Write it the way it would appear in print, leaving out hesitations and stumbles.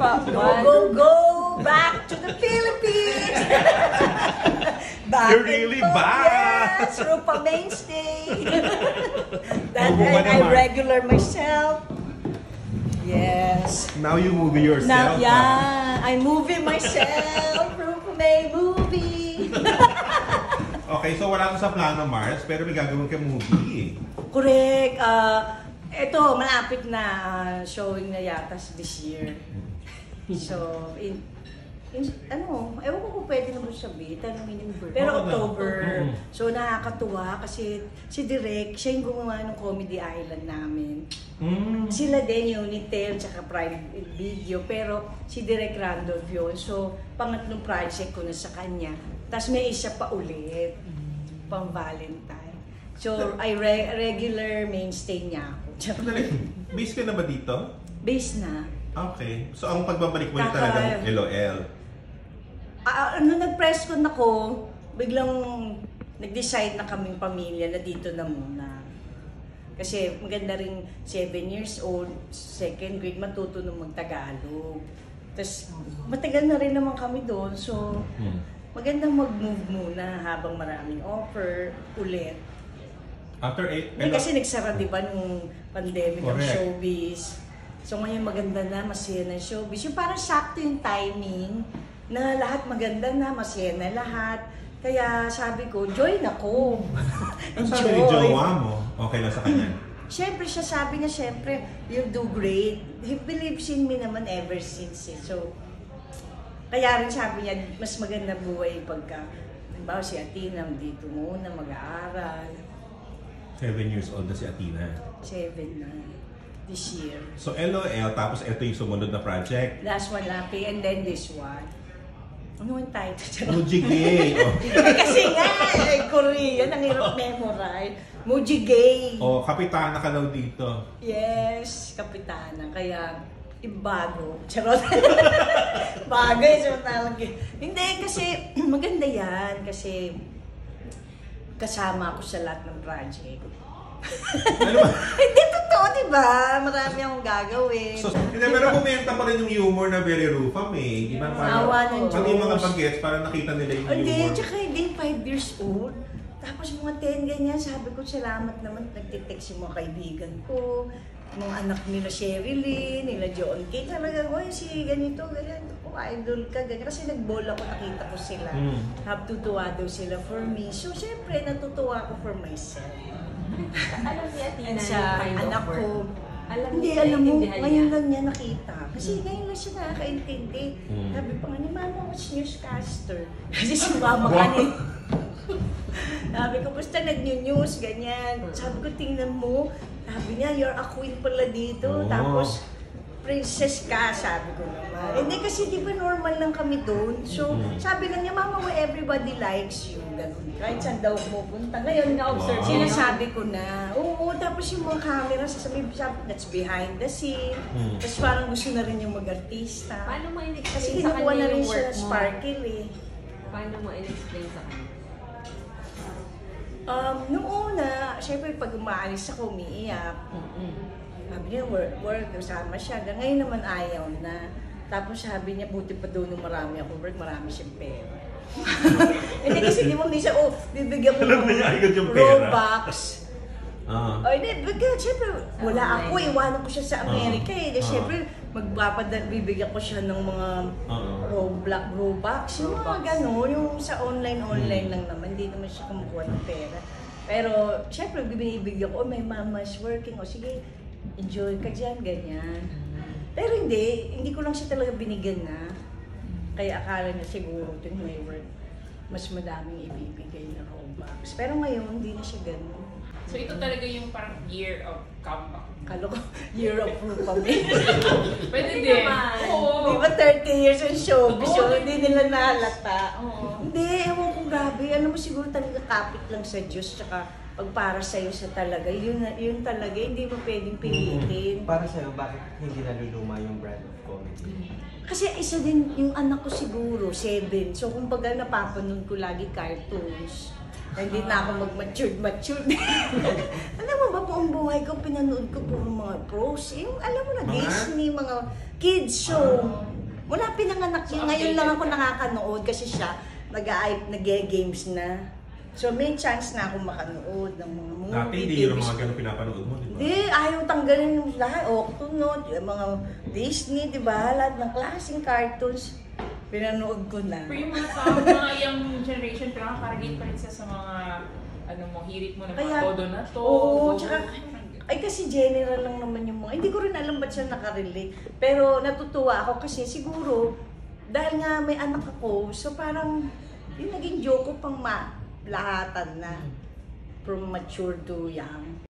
Go back to the Philippines. You're really back. Yes, Rupa Mainstay. That I regular myself. Yes. Now you movie yourself. I'm moving myself. Rupa May movie. Okay, so wala to sa plano, Mars, pero may gagawin ka movie. Correct. Ito, malapit na showing na yata this year. So, ewan ko kung pwede naman sabihin, tanongin mo. Pero October. So, nakakatuwa kasi si Direk, siya yung gumawa ng Comedy Island namin. Sila din, Unitel, tsaka Prime Video, pero si Direk Randolph yun. So, pangatlong project ko na sa kanya. Tapos may isa pa ulit, pang Valentine. So, regular mainstay niya ako. Base ka na ba dito? Base na. Okay. So, ang pagbabalik mo yung talagang LOL? Nag-press con ako, biglang nag-decide na kaming pamilya na dito na muna. Kasi maganda rin 7 years old, second grade, matuto nung mag-Tagalog. Tapos matagal na rin naman kami doon, so magandang mag-move muna habang maraming offer ulit. After 8, kasi nagsara diba nung pandemic ng showbiz. So ngayon maganda na, masaya na showbiz. Yung parang sakto yung timing na lahat maganda na, masaya na lahat. Kaya sabi ko, join ako. Ang sabi ni jowa mo, okay na sa kanya? Siyempre siya, sabi niya, siyempre, you'll do great. He believes in me naman ever since. So, kaya rin sabi niya, mas maganda buhay pagka, halimbawa si Athena, dito muna, mag-aaral. 7 years old na si Athena. 7 na. This year. So LOL, tapos ito yung sumunod na project. Last one, Lapi, and then this one. Ano yung title? Mujigay. Kasi nga, Korean, ang hirap memorize. Mujigay. Kapitana ka daw dito. Yes, kapitana. Kaya, ibago. Charot. Bagay, so talaga. Hindi, kasi maganda yan. Kasi kasama ako sa lahat ng project. Ano ba? Hindi, totoo, diba? Marami akong gagawin. So, pero bumenta pa rin yung humor na very Rufam eh. Diba? Awa ng Diyos. Pati yung mga bagets, para nakita nila yung humor. Hindi, tsaka hindi, 5 years old. Tapos mga 10 ganyan, sabi ko, salamat naman, nagtitext yung mga kaibigan ko, mga anak nila Sherilyn, nila John Kay, talaga, oy, si ganito, ganyan, idol ka, ganyan. Kasi nag-ball ako, nakita ko sila. Tutuwa daw sila for me. So, syempre, natutuwa ako for myself. Alam niya, Tina, sa anak ko. Hindi, alam mo, ngayon lang niya nakita. Kasi ngayon lang siya nakakaintindi. Sabi pa nga ni Mama, what's newscaster? Kasi si Mama kanina. Sabi ko, basta nag-news, ganyan. Sabi ko, tingnan mo. Sabi niya, you're a queen pala dito. Tapos, princess ka, sabi ko naman. Hindi kasi di ba normal lang kami doon. So, sabi lang niya, Mama, everybody likes you. Ganun. Kahit saan daw pupunta. Ngayon, na-observe. Sinasabi ko na, oo, tapos yung mga camera, sabi, that's behind the scene. Tapos parang gusto na rin yung mag-artista. Paano mo in-explain kasi sa kinukuha kanya na rin yung siya work mo? sparkle eh. Paano mo in-explain sa kanya? Nung una, syempre pag umaalis ako, umiiyak. Sabi niya, work, kasama siya. Ngayon naman ayaw na. Tapos sabi niya, buti pa daw nung marami ako work, marami siyang pera. Hindi kasi di mo minsan, bibigyan ko ng Robux. Hindi, syempre, wala ako, iwanan ko siya sa Amerika eh. Syempre, bibigyan ko siya ng mga Robux. Yung mga gano'n, yung sa online lang naman, hindi naman siya kumukuha ng pera. Pero, syempre, bibigyan ko, may mama's working, sige, enjoy ka dyan, ganyan. Pero hindi ko lang siya talaga binigyan na. Kaya akala niya siguro ito may work, mas madaming ibibigay na Robux. Pero ngayon, hindi na siya ganun. So ito talaga yung parang year of comeback. Kalo ko, year of Rupa May. Pwede din. Di ba 30 years in showbiz, hindi nila nahalata. Hindi, ewan ko grabe. Ano mo siguro talaga kapit lang sa Diyos, tsaka pag para sa'yo sa talaga, yun talaga, hindi mo pwedeng pilitin. Para sa'yo, bakit hindi naluluma yung brand of comedy? Kasi isa din, yung anak ko siguro, 7. So kumbaga napapanood ko lagi cartoons. Hindi na ako mag-matured. Alam mo ba, buong buhay ko, pinanood ko puro mga pros. Yung, alam mo na, Mga? Disney, mga kids show. Wala pinanganak yun. Ngayon lang ako nakakanood kasi siya nag-games na. So may chance na ako makanood ng mga movie. Dati hindi TV yung mga show. ganun pinapanood mo, di ba? Hindi, ayaw tanggalin yung lahat. Octonaut, yung mga Disney, di ba? Lahat ng klaseng cartoons. Pinanood ko na. Pero yung mga tao, mga young generation, pero nakarelate pa rin siya sa mga, ano mo, hirit mo na mga Kaya- todo na to. Oo, tsaka, ay kasi general lang naman yung mga, hindi ko rin alam ba't siya nakarelate. Pero natutuwa ako kasi siguro, dahil nga may anak ako, so parang, yung naging joke ko pang lahatan na. From mature to young.